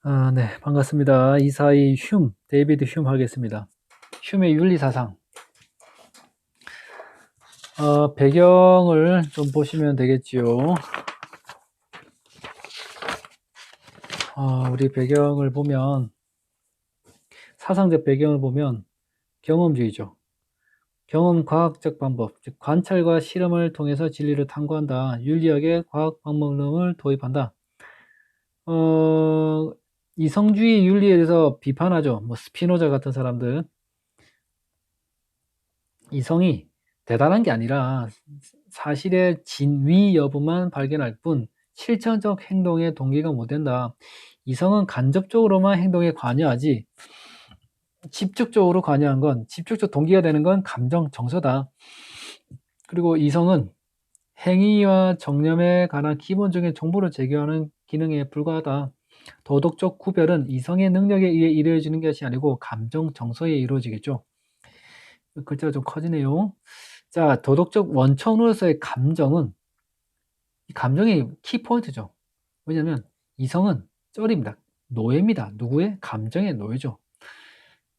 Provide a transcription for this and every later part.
네, 반갑습니다. 이사의 데이비드 흉 하겠습니다. 흉의 윤리사상. 배경을 좀 보시면 되겠지요. 우리 배경을 보면, 사상적 배경을 보면 경험주의죠. 경험 과학적 방법, 즉 관찰과 실험을 통해서 진리를 탐구한다. 윤리학의 과학 방법론을 도입한다. 이성주의 윤리에 대해서 비판하죠. 뭐 스피노자 같은 사람들. 이성이 대단한 게 아니라 사실의 진위 여부만 발견할 뿐 실천적 행동의 동기가 못 된다. 이성은 간접적으로만 행동에 관여하지 직접적으로 관여한 건, 직접적 동기가 되는 건 감정, 정서다. 그리고 이성은 행위와 정념에 관한 기본적인 정보를 제공하는 기능에 불과하다. 도덕적 구별은 이성의 능력에 의해 이루어지는 것이 아니고 감정, 정서에 이루어지겠죠. 글자가 좀 커지네요. 자, 도덕적 원천으로서의 감정은, 이 감정이 키포인트죠. 왜냐면 이성은 쩔입니다. 노예입니다. 누구의? 감정의 노예죠.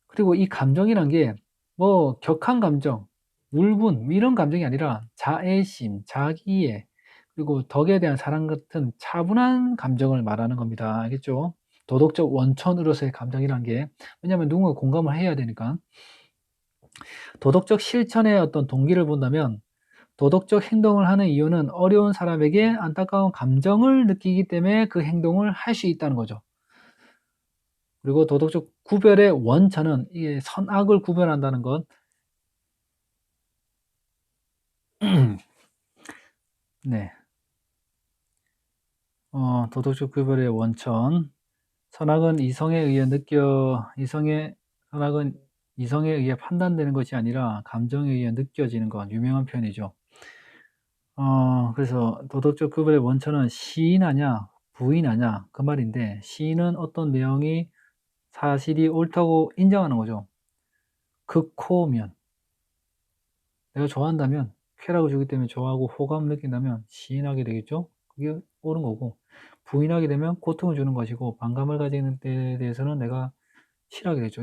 그리고 이 감정이란 게 뭐 격한 감정, 울분 이런 감정이 아니라 자애심, 자기애, 그리고 덕에 대한 사랑 같은 차분한 감정을 말하는 겁니다. 알겠죠? 도덕적 원천으로서의 감정이란 게, 왜냐면 누군가 공감을 해야 되니까. 도덕적 실천의 어떤 동기를 본다면 도덕적 행동을 하는 이유는 어려운 사람에게 안타까운 감정을 느끼기 때문에 그 행동을 할 수 있다는 거죠. 그리고 도덕적 구별의 원천은 이게 선악을 구별한다는 것. 네. 도덕적 구별의 원천. 선악은 선악은 이성에 의해 판단되는 것이 아니라 감정에 의해 느껴지는 것. 유명한 표현이죠. 그래서 도덕적 구별의 원천은 시인하냐, 부인하냐, 그 말인데, 시인은 어떤 내용이 사실이 옳다고 인정하는 거죠. 극호면. 내가 좋아한다면, 쾌락을 주기 때문에 좋아하고 호감을 느낀다면 시인하게 되겠죠? 그게 옳은 거고, 부인하게 되면 고통을 주는 것이고, 반감을 가지는 데에 대해서는 내가 싫어하게 되죠.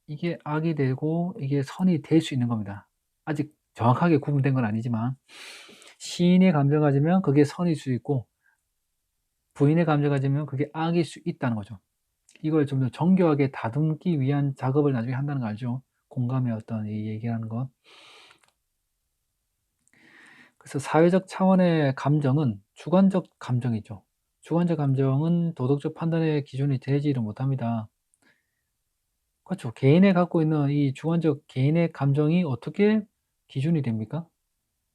이게 악이 되고, 이게 선이 될 수 있는 겁니다. 아직 정확하게 구분된 건 아니지만, 시인의 감정 가지면 그게 선일 수 있고, 부인의 감정 가지면 그게 악일 수 있다는 거죠. 이걸 좀 더 정교하게 다듬기 위한 작업을 나중에 한다는 거 알죠? 공감의 어떤 이 얘기하는 것. 그래서 사회적 차원의 감정은 주관적 감정이죠. 주관적 감정은 도덕적 판단의 기준이 되지를 못합니다. 그렇죠. 개인이 갖고 있는 이 주관적 개인의 감정이 어떻게 기준이 됩니까?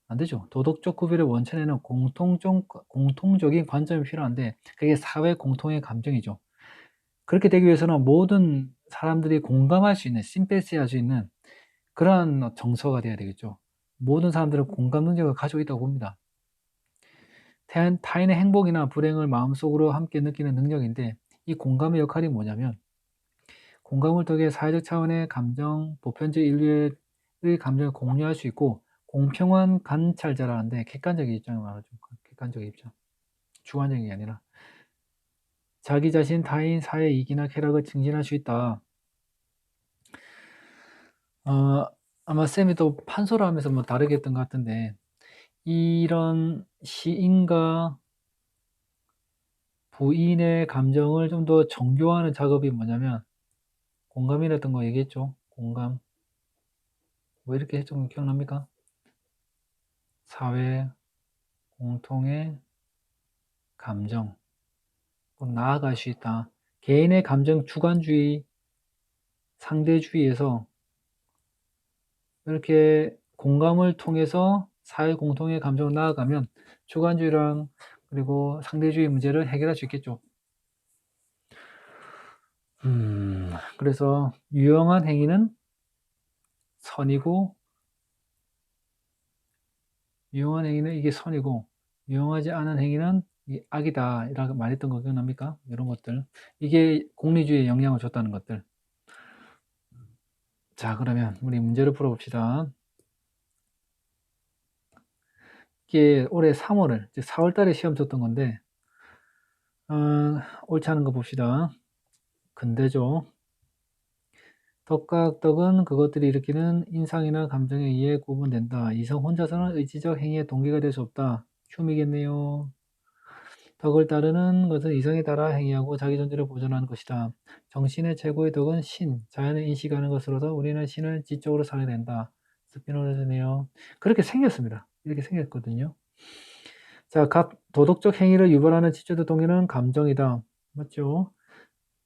안 되죠. 도덕적 구별의 원천에는 공통적인 관점이 필요한데 그게 사회 공통의 감정이죠. 그렇게 되기 위해서는 모든 사람들이 공감할 수 있는, 심패시 할 수 있는 그러한 정서가 돼야 되겠죠. 모든 사람들은 공감 능력을 가지고 있다고 봅니다. 타인의 행복이나 불행을 마음속으로 함께 느끼는 능력인데 이 공감의 역할이 뭐냐면 공감을 통해 사회적 차원의 감정, 보편적 인류의 감정을 공유할 수 있고 공평한 관찰자라는데 객관적인 입장을 말하죠. 객관적인 입장. 주관적인 게 아니라 자기 자신, 타인, 사회 이익이나 쾌락을 증진할 수 있다. 아마 쌤이 또 판소를 하면서 뭐 다르게 했던 것 같은데 이런 시인과 부인의 감정을 좀 더 정교화하는 작업이 뭐냐면 공감이랬던 거 얘기했죠. 공감. 왜 이렇게 했던 거 기억납니까? 사회 공통의 감정. 나아갈 수 있다. 개인의 감정 주관주의, 상대주의에서 이렇게 공감을 통해서 사회 공통의 감정으로 나아가면 주관주의랑 그리고 상대주의 문제를 해결할 수 있겠죠. 그래서 유용한 행위는 선이고 유용한 행위는 이게 선이고 유용하지 않은 행위는 악이다 라고 말했던 거 기억납니까? 이런 것들 이게 공리주의에 영향을 줬다는 것들. 자, 그러면 우리 문제를 풀어봅시다. 이게 올해 3월을 4월 달에 시험 쳤던 건데 옳지 않은 거 봅시다. 근대죠. 덕과 악덕은 그것들이 일으키는 인상이나 감정에 의해 구분된다. 이성 혼자서는 의지적 행위의 동기가 될 수 없다. 흉이겠네요. 덕을 따르는 것은 이성에 따라 행위하고 자기 존재를 보존하는 것이다. 정신의 최고의 덕은 신, 자연을 인식하는 것으로서 우리는 신을 지적으로 살아야 된다. 스피노자네요. 그렇게 생겼습니다. 이렇게 생겼거든요. 자, 각 도덕적 행위를 유발하는 지적적 동기는 감정이다. 맞죠?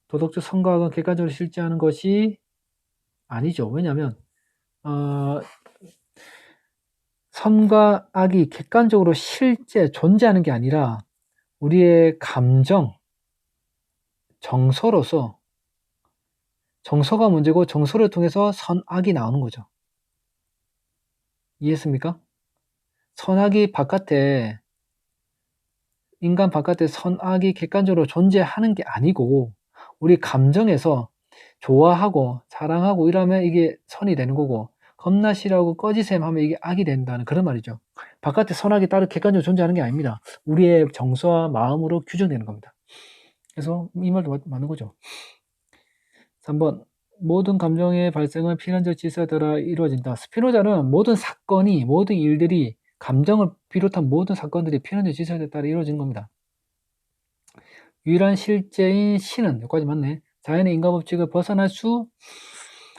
도덕적 선과 악은 객관적으로 실제하는 것이 아니죠. 왜냐하면 선과 악이 객관적으로 실제 존재하는 게 아니라 우리의 감정, 정서로서 정서가 문제고 정서를 통해서 선악이 나오는 거죠. 이해했습니까? 선악이 바깥에 인간 바깥에 선악이 객관적으로 존재하는 게 아니고 우리 감정에서 좋아하고 사랑하고 이러면 이게 선이 되는 거고 겁나 싫어하고 꺼지셈 하면 이게 악이 된다는 그런 말이죠. 바깥에 선악이 따로 객관적으로 존재하는 게 아닙니다. 우리의 정서와 마음으로 규정되는 겁니다. 그래서 이 말도 맞는 거죠. 3번 모든 감정의 발생은 필연적 질서에 따라 이루어진다. 스피노자는 모든 사건이 모든 일들이 감정을 비롯한 모든 사건들이 필연적 질서에 따라 이루어진 겁니다. 유일한 실제인 신은 여기까지 맞네. 자연의 인과법칙을 벗어날 수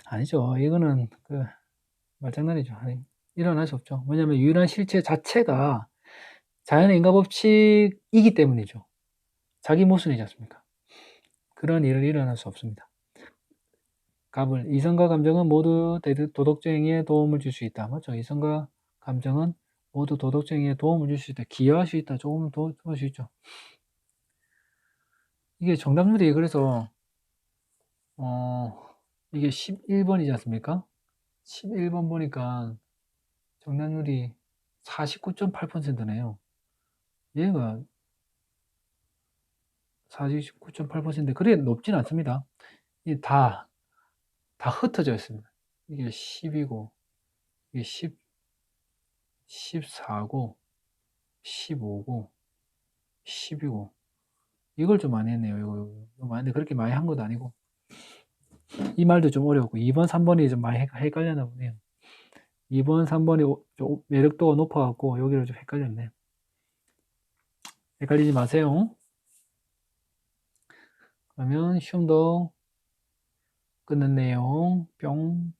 아니죠. 이거는 그 말장난이죠. 아니, 일어날 수 없죠. 왜냐하면 유일한 실체 자체가 자연의 인과법칙이기 때문이죠. 자기 모순이지 않습니까? 그런 일은 일어날 수 없습니다. 갑을 이성과 감정은 모두 도덕적 행위에 도움을 줄 수 있다. 맞죠? 이성과 감정은 모두 도덕적 행위에 도움을 줄 수 있다. 기여할 수 있다. 조금 도움을 수 있죠. 이게 정답률이 그래서 이게 11번이지 않습니까? 11번 보니까 정답률이 49.8%네요. 얘가 49.8%인데 그래 높진 않습니다. 이게 다 흩어져 있습니다. 이게 10이고 이게 10, 14고 15고 10이고 이걸 좀 많이 했네요. 이거 많이 했는데 그렇게 많이 한 것도 아니고 이 말도 좀 어려웠고 2번, 3번이 좀 많이 헷갈렸나 보네요. 2번, 3번이 좀 매력도가 높아갖고 여기를 좀 헷갈렸네. 헷갈리지 마세요. 그러면 시험도 끝났네요. 뿅.